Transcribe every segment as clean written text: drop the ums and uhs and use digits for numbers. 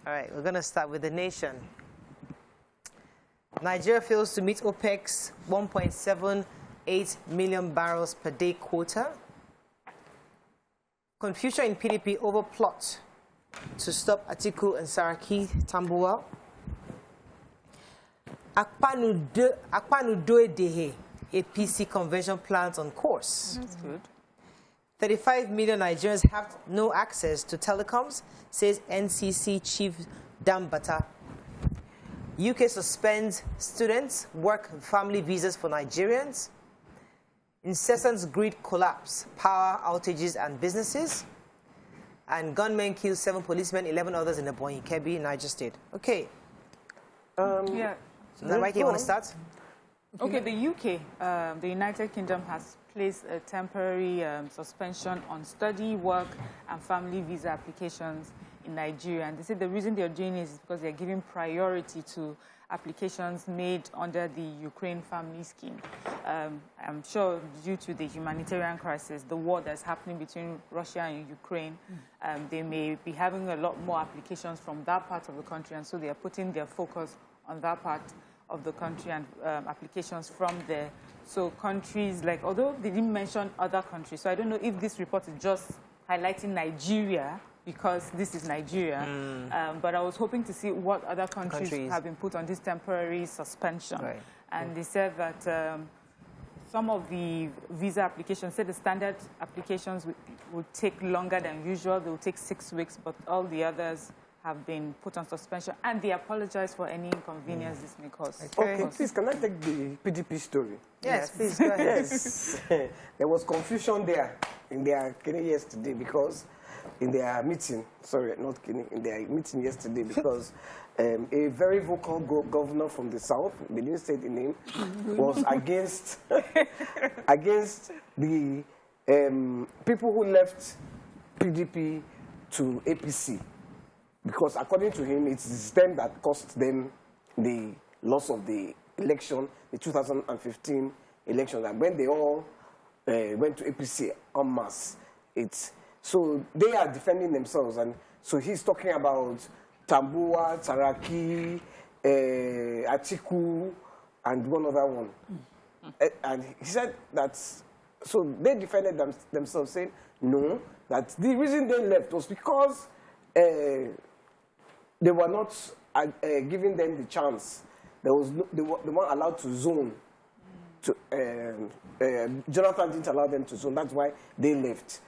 All right, we're going to start with the nation. Nigeria fails to meet OPEC's 1.78 million barrels per day quota. Confusion in PDP over plot to stop Atiku and Saraki Tambuwal. Akpanu-Dőedehe, APC convention plans on course. That's good. 35 million Nigerians have no access to telecoms, says NCC Chief Dambata. UK suspends students' work and family visas for Nigerians. Incessant grid collapse, power outages and businesses. And gunmen kill 7 policemen, 11 others in the Bonny Kebbi, Niger State. Okay. Yeah. So now, Mikey, you want to start? Okay, the UK, the United Kingdom, has placed a temporary suspension on study, work, and family visa applications in Nigeria. And they say the reason they're doing this is because they're giving priority to applications made under the Ukraine family scheme. I'm sure due to the humanitarian crisis, the war that's happening between Russia and Ukraine, they may be having a lot more applications from that part of the country, and so they are putting their focus on that part of the country and applications from there. So countries like, although they didn't mention other countries, so I don't know if this report is just highlighting Nigeria because this is Nigeria, but I was hoping to see what other countries have been put on this temporary suspension. Right. And they said that some of the visa applications, said the standard applications would take longer than usual. They will take 6 weeks, but all the others have been put on suspension, and they apologize for any inconvenience this may cause. Okay, please, can I take the PDP story? Yes, please, go ahead. Yes. There was confusion there in their meeting yesterday because in their meeting, sorry, not kidding, in their meeting yesterday because a very vocal governor from the south, they didn't say the name, was against against the people who left PDP to APC. Because according to him, it's them that cost them the loss of the election, the 2015 election. And when they all went to APC en masse, so they are defending themselves. And so he's talking about Tambuwal, Saraki, Atiku, and one other one. And he said that, so they defended themselves, saying, no, that the reason they left was because they were not giving them the chance. They weren't allowed to zone. Jonathan didn't allow them to zone. That's why they left.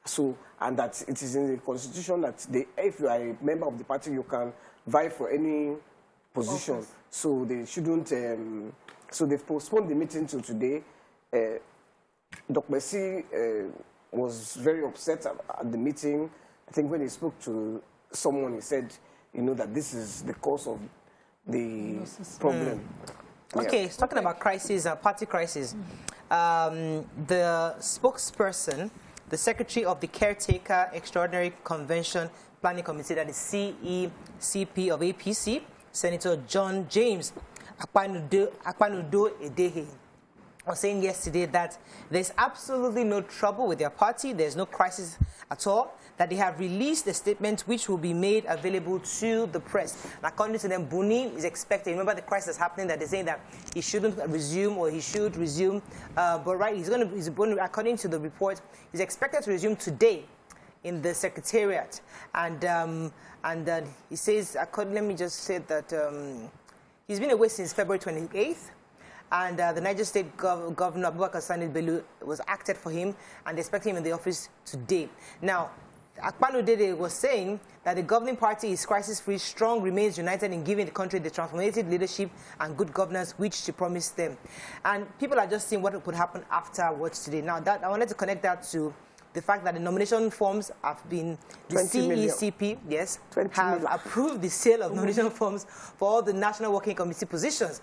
So, and that it is in the constitution that if you are a member of the party, you can vie for any position. Okay. So they shouldn't. So they've postponed the meeting till today. Dr. Messi was very upset at the meeting. I think when he spoke to someone, he said, you know, that this is the cause of the problem. Okay, yeah. Talking about crisis, party crisis, the spokesperson, the secretary of the Caretaker Extraordinary Convention Planning Committee, that is CECP of APC, Senator John James Akpanu-Dőedehe, was saying yesterday that there's absolutely no trouble with their party, there's no crisis at all, that they have released a statement which will be made available to the press. And according to them, Buni is expected. Remember the crisis happening that they're saying that he shouldn't resume or he should resume. But right, according to the report, he's expected to resume today in the Secretariat. And he says, let me just say that he's been away since February 28th. And the Niger State Governor, Abubakar Sani Bello, was acted for him, and they expect him in the office today. Now, Akpanu-Dőedehe was saying that the governing party is crisis-free, strong, remains united in giving the country the transformative leadership and good governance which she promised them. And people are just seeing what would happen afterwards today. Now, I wanted to connect that to the fact that the nomination forms have been, the CECP, yes, have approved the sale of nomination forms for all the National Working Committee positions.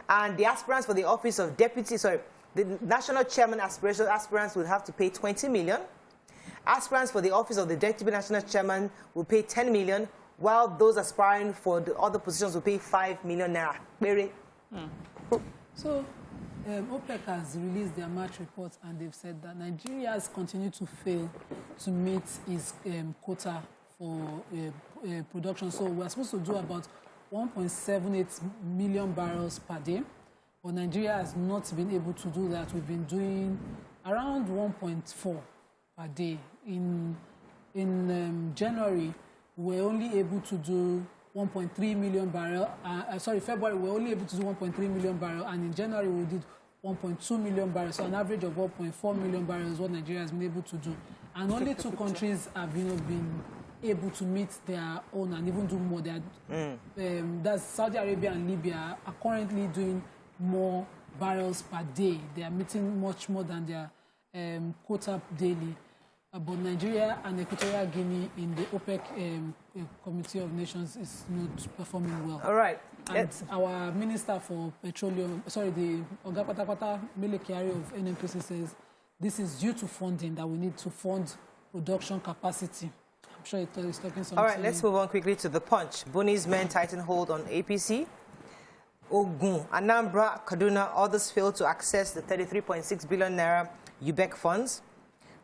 And the aspirants for the office of the National Chairman aspirants will have to pay 20 million. Aspirants for the office of the Deputy National Chairman will pay 10 million, while those aspiring for the other positions will pay 5 million naira. Very. So, OPEC has released their March report, and they've said that Nigeria has continued to fail to meet its quota for production. So we're supposed to do about 1.78 million barrels per day. But Nigeria has not been able to do that. We've been doing around 1.4 per day. In January, we were only able to do 1.3 million barrel. February, we were only able to do 1.3 million barrel. And in January, we did 1.2 million barrels. So an average of 1.4 million barrels is what Nigeria has been able to do. And only 2 countries have been able to meet their own and even do more. That's Saudi Arabia and Libya are currently doing more barrels per day. They are meeting much more than their quota daily. But Nigeria and Equatorial Guinea in the OPEC Committee of Nations is not performing well. All right. And our Minister for Petroleum, the Oga Patapata Mele Kyari of NNPC says this is due to funding, that we need to fund production capacity. I'm sure he's talking something. All right, let's move on quickly to The Punch. Buni's men tighten hold on APC. Ogun, Anambra, Kaduna, others fail to access the 33.6 billion naira UBEC funds.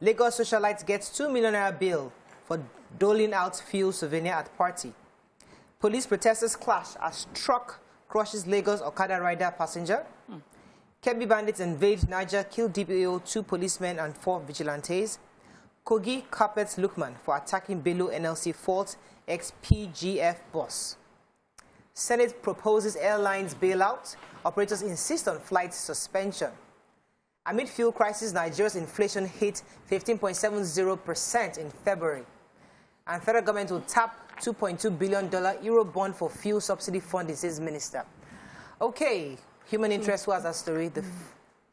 Lagos socialites gets 2 million naira bill for doling out fuel souvenir at party. Police protesters clash as truck crushes Lagos Okada rider passenger. Kebbi bandits invade Niger, kill DPO, 2 policemen and 4 vigilantes. Kogi carpets Lukman for attacking Bello NLC fault ex-PGF boss. Senate proposes airlines bailout. Operators insist on flight suspension. Amid fuel crisis, Nigeria's inflation hit 15.70% in February. And federal government will tap $2.2 billion Euro bond for fuel subsidy funding, says minister. Okay, human interest, who has that story?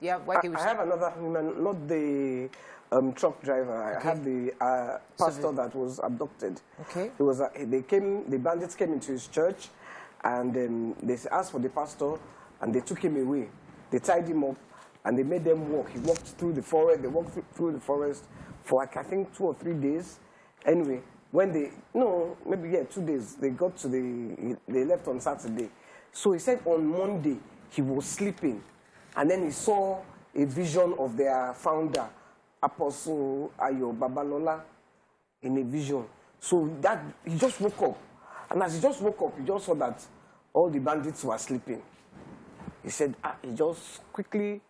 I have another human, not the truck driver. Okay. I have the pastor that was abducted. Okay. It was the bandits came into his church, and they asked for the pastor, and they took him away. They tied him up, and they made them walk. He walked through the forest. They walked through the forest for, I think, 2 or 3 days. Anyway, when 2 days, they got to they left on Saturday. So he said on Monday, he was sleeping, and then he saw a vision of their founder, Apostle Ayo Babalola, in a vision. So that he just woke up. And as he just woke up, he just saw that all the bandits were sleeping. He said he just quickly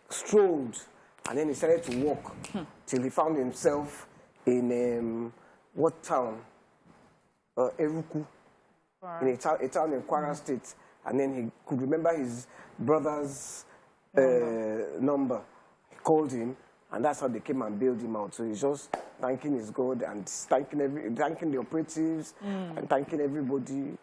strolled, and then he started to walk till he found himself in what town? Eruku, in a town in Kwara State. And then he could remember his brother's number. He called him, and that's how they came and bailed him out. So he's just thanking his God and thanking the operatives and thanking everybody.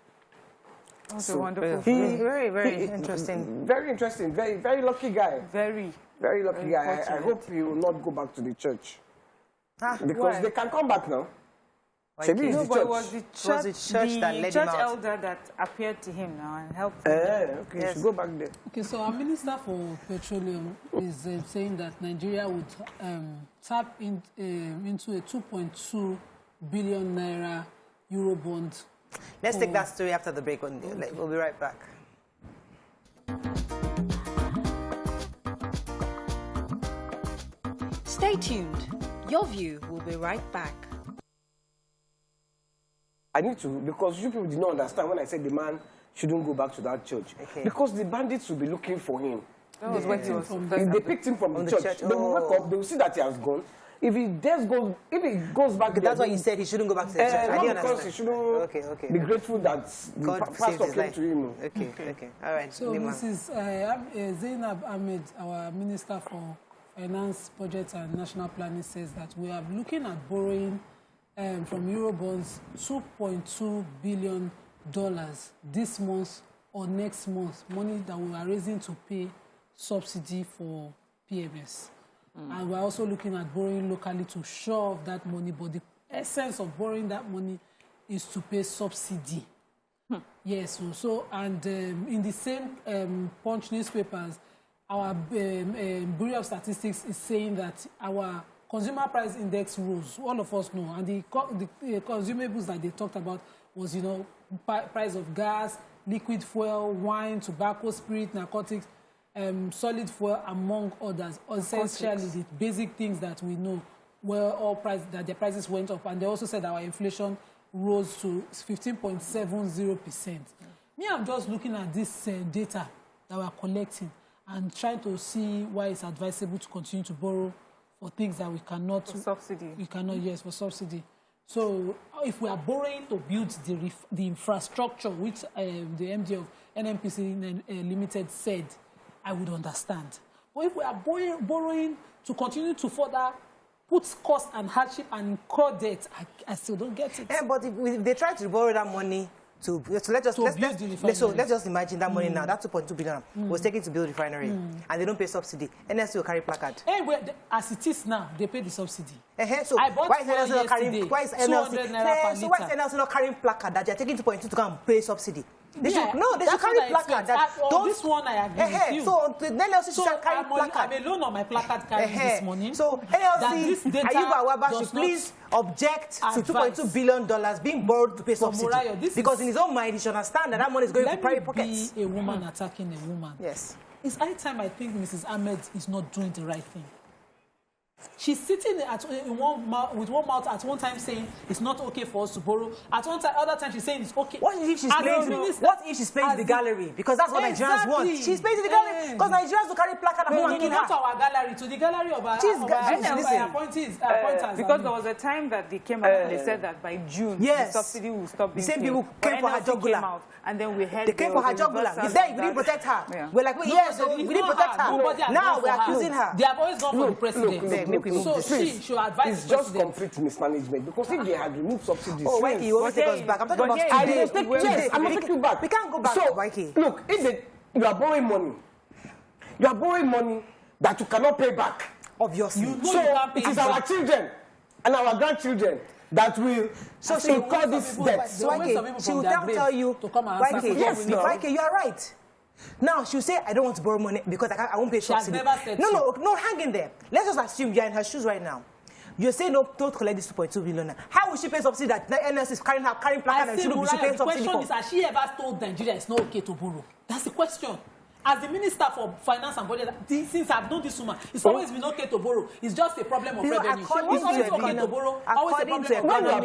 That's so wonderful. Very, very interesting. Very interesting. Very, very lucky guy. Very lucky guy. I hope he will not go back to the church. Because why? they can come back now. But it was the church that led him out. elder that appeared to him now and helped him. Okay, yes. You should go back there. Okay, so our Minister for Petroleum is saying that Nigeria would tap into a 2.2 billion naira Euro bond. Let's take that story after the break. We'll be right back. Stay tuned. Your View will be right back. I need to, because you people did not understand when I said the man shouldn't go back to that church. Okay. Because the bandits will be looking for him. If they picked him from the church, they will wake up, they will see that he has gone. If he goes back, that's why he said he shouldn't go back to the church. I didn't because understand. he shouldn't be grateful that the pastor came to him. Okay. All right. So Mrs. Zainab Ahmed, our Minister for Finance, Budget and National Planning, says that we are looking at borrowing from Eurobonds $2.2 billion this month or next month, money that we are raising to pay subsidy for PMS. And we're also looking at borrowing locally to shore off that money, but the essence of borrowing that money is to pay subsidy. Yes, and in the same Punch newspapers, our Bureau of Statistics is saying that our consumer price index rose. All of us know, and the consumables that they talked about was, price of gas, liquid fuel, wine, tobacco, spirit, narcotics, solid fuel, among others. Essentially, the basic things that we know were all that the prices went up. And they also said our inflation rose to 15.70%. Me, I'm just looking at this data that we're collecting and trying to see why it's advisable to continue to borrow for things that we cannot... For subsidy. We cannot, yes, for subsidy. So if we are borrowing to build the infrastructure, which the MD of NNPC Limited said, I would understand. But if we are borrowing to continue to further put cost and hardship and incur debt, I still don't get it. Yeah, but if they try to borrow that money so let's just imagine that money now, that 2.2 billion was taken to build refinery, and they don't pay subsidy. NSC will carry placard. Anyway, as it is now, they pay the subsidy. So why is NLC not carrying? Why is NLC not carrying placard that they're taking 2.2 to come and pay subsidy? They should carry placard. This one I agree with you. So then NLC should carry placard. I'm alone on my placard carrying this morning. So NLC, Ayuba Waba should please object to $2.2 billion being borrowed to pay subsidy. Because in his own mind, he should understand that money is going to private pockets. Be a woman attacking a woman. Yes. It's high time I think Mrs. Ahmed is not doing the right thing. She's sitting with one mouth at one time saying it's not okay for us to borrow. At one time, other time she's saying it's okay. What if she's paying to the gallery? Because that's what Nigerians want. She's paying to the gallery because Nigerians will carry placard at home and kill her. Not to our gallery, to the gallery of our appointees. Because there was a time that they came out and they said that by June the subsidy will stop being paid. The same people came for her jugular. And then we heard they came for her jugular. We said we didn't protect her. Yeah. We're like, yes, we didn't protect her. Now we're accusing her. They have always gone for the president. So she should advise it's just complete mismanagement because if they had removed subsidies. Oh, Waiki, you always take us back. I'm talking about yes, I'm going to take you back. We can't go back. So, Waiki, look, if you are borrowing money that you cannot pay back. Obviously. It is our children and our grandchildren that will incur this debt. So she will tell you, Waiki, you are right. Now she'll say, I don't want to borrow money because I won't pay subsidy. No, hang in there. Let's just assume you're in her shoes right now. You say no, don't collect this 2.2 billion. How will she pay subsidy that the NS is carrying placard and she will be paying subsidy for? The question is, has she ever told Nigeria it's not okay to borrow? That's the question. As the Minister for Finance and Budget, since I've known this woman, it's always been okay to borrow. It's just a problem of revenue. It's always okay to borrow. Always a problem of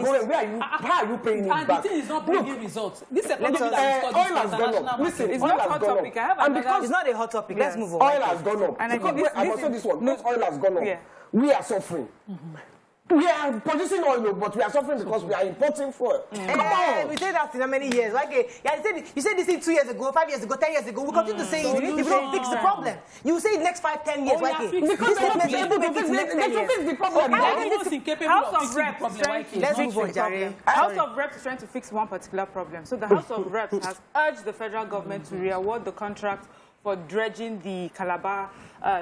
revenue. How are you paying it back? And the thing is not bringing results. This is a problem that is oil has gone up. Listen, it's not a hot topic. It's not a hot topic. Let's move on. Oil has gone up. And I must say this one. Because oil has gone up, we are suffering. We are producing oil, but we are suffering because we are importing fuel. Come on. We said that in how many years? Okay, you said this thing 2 years ago, 5 years ago, 10 years ago. We continue to say it. If you don't fix the problem, you will say it next 5, 10 years. Because they're not able to fix the problem. House of Reps, let's move on, Jerry. House of Reps is trying to fix one particular problem. So the House of Reps has urged the federal government to re-award the contract for dredging the Calabar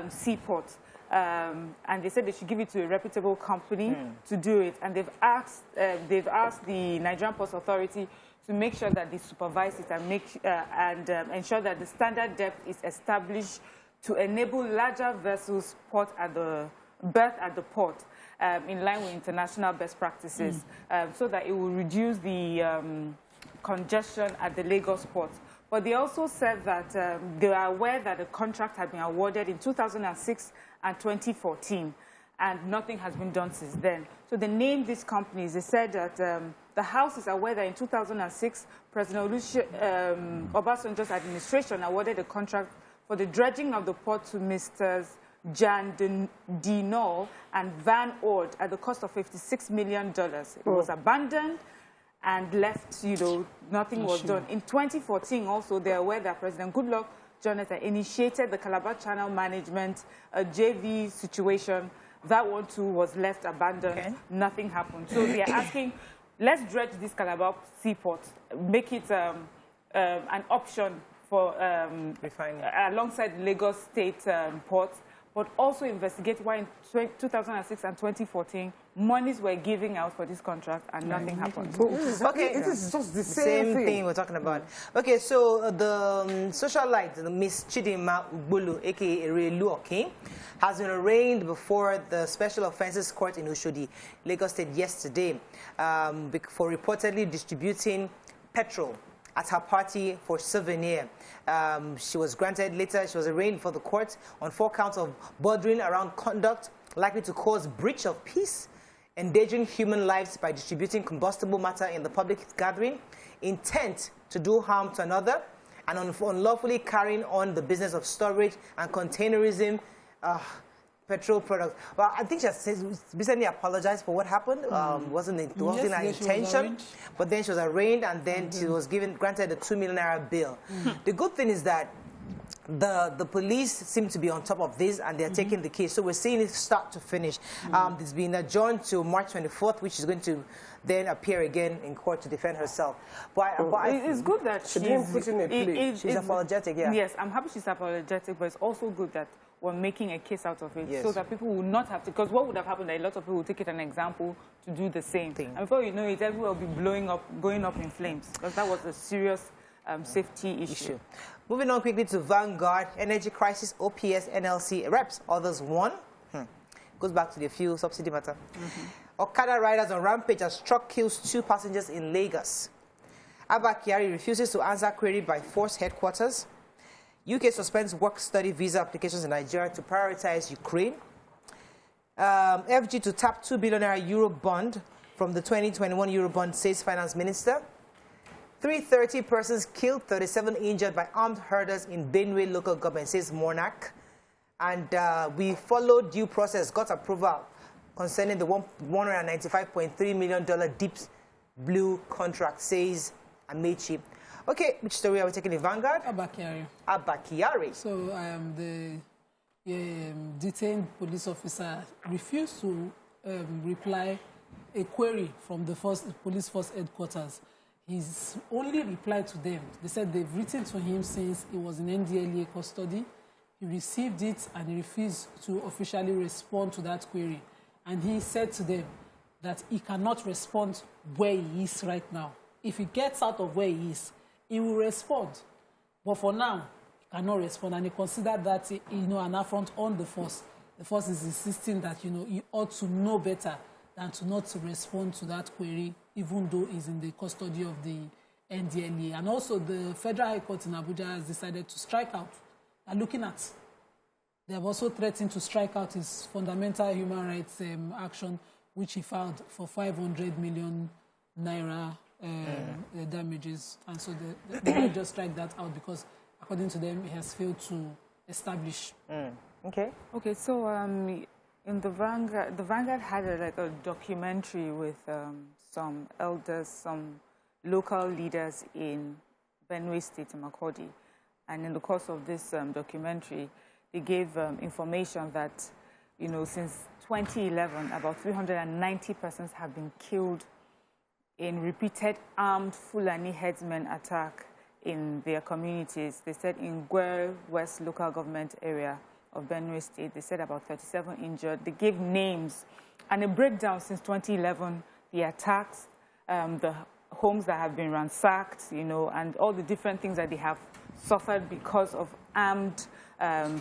seaport. And they said they should give it to a reputable company to do it. And they've asked the Nigerian Ports Authority to make sure that they supervise it and ensure that the standard depth is established to enable larger vessels berth at the port in line with international best practices, so that it will reduce the congestion at the Lagos port. But they also said that they are aware that the contract had been awarded in 2006 and 2014, and nothing has been done since then. So they named these companies. They said that the House is aware that in 2006, President Obasanjo's administration awarded a contract for the dredging of the port to Mr. Jan Dinol and Van Ord at the cost of $56 million. It was abandoned and left, nothing was done. In 2014 also, they're aware that President Goodluck Jonathan initiated the Calabar Channel Management, a JV situation. That one too was left abandoned. Nothing happened. So they are asking, let's dredge this Calabar seaport, make it an option for alongside Lagos State ports, but also investigate why in 2006 and 2014 monies were giving out for this contract and nothing happened. Okay, it is just the same thing we're talking about. Okay, so the socialite, Miss Chidinma Ugbulu, aka Erelu Okin, has been arraigned before the Special Offences Court in Oshodi, Lagos State, yesterday for reportedly distributing petrol at her party for souvenir. She was arraigned before the court on 4 counts of bordering around conduct likely to cause breach of peace endangering human lives by distributing combustible matter in the public gathering, intent to do harm to another, and unlawfully carrying on the business of storage and containerism, petrol products. Well, I think she has recently apologized for what happened. Wasn't her intention, but then she was arraigned, and then she was granted a $2 million bail. The good thing is that the police seem to be on top of this, and they're taking the case. So we're seeing it start to finish. It's been adjourned to March 24th, which is going to then appear again in court to defend herself. But it's good that she didn't put in a plea. She's apologetic, yeah. Yes, I'm happy she's apologetic, but it's also good that we're making a case out of it, yes, so that people will not have to, because what would have happened, a lot of people will take it an example to do the same thing. And before you know it, everywhere will be going up in flames, because that was a serious safety issue. Moving on quickly to Vanguard, energy crisis, OPS, NLC, reps, others won. Goes back to the fuel subsidy matter. Okada riders on rampage as truck kills 2 passengers in Lagos. Abba Kyari refuses to answer query by force headquarters. UK suspends work-study visa applications in Nigeria to prioritize Ukraine. FG to tap €2 billion Euro bond from the 2021 Euro bond, says Finance Minister. 330 persons killed, 37 injured by armed herders in Benue local government, says Monarch. And we followed due process, got approval concerning the $195.3 million Deep Blue contract, says Amechi. Okay, which story are we taking in Vanguard? Abba Kyari. Abba Kyari. So the detained police officer refused to reply a query from the police force headquarters. He's only replied to them. They said they've written to him since he was in NDLEA custody. He received it and he refused to officially respond to that query. And he said to them that he cannot respond where he is right now. If he gets out of where he is, he will respond. But for now, he cannot respond. And he considered that, an affront on the force. The force is insisting that, he ought to know better than to not to respond to that query, even though he's in the custody of the NDLEA. And also, the Federal High Court in Abuja has decided to strike out. They're looking at. They have also threatened to strike out his fundamental human rights action, which he filed for 500 million naira damages. And so they might just strike that out because, according to them, he has failed to establish. Okay. Okay, so in the Vanguard had a documentary with some elders, some local leaders in Benue State, in Makurdi. And in the course of this documentary, they gave information that, since 2011, about 390 persons have been killed in repeated armed Fulani headsmen attack in their communities. They said in Gwere West local government area of Benue State, they said about 37 injured. They gave names and a breakdown since 2011, the attacks, the homes that have been ransacked, and all the different things that they have suffered because of armed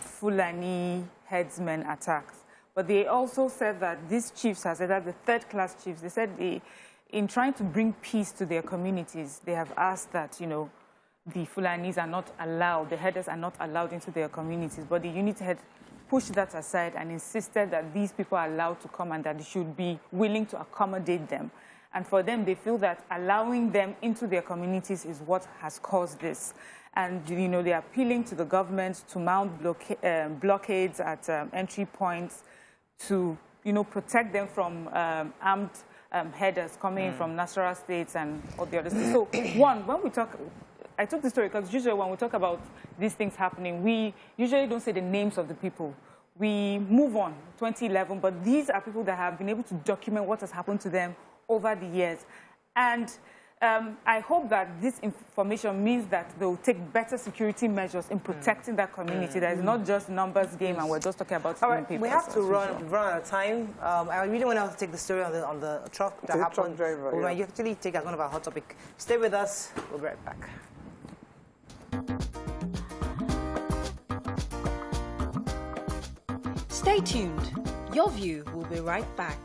Fulani headsmen attacks. But they also said that these chiefs, as that the third-class chiefs, they said in trying to bring peace to their communities, they have asked that, the Fulanis are not allowed, the headers are not allowed into their communities. But the unit head pushed that aside and insisted that these people are allowed to come and that they should be willing to accommodate them. And for them, they feel that allowing them into their communities is what has caused this. And, they're appealing to the government to mount blockades at entry points to, protect them from armed headers coming in from Nasarawa states and all the other states. So, when we talk, I took this story because usually when we talk about these things happening, we usually don't say the names of the people. We move on, 2011, but these are people that have been able to document what has happened to them over the years. And I hope that this information means that they will take better security measures in protecting that community. That is not just numbers game, and we're just talking about people. We have to run out of time. I really want to take the story on the truck that happened. Truck driver, we'll actually take as one of our hot topic. Stay with us. We'll be right back. Stay tuned. Your View will be right back.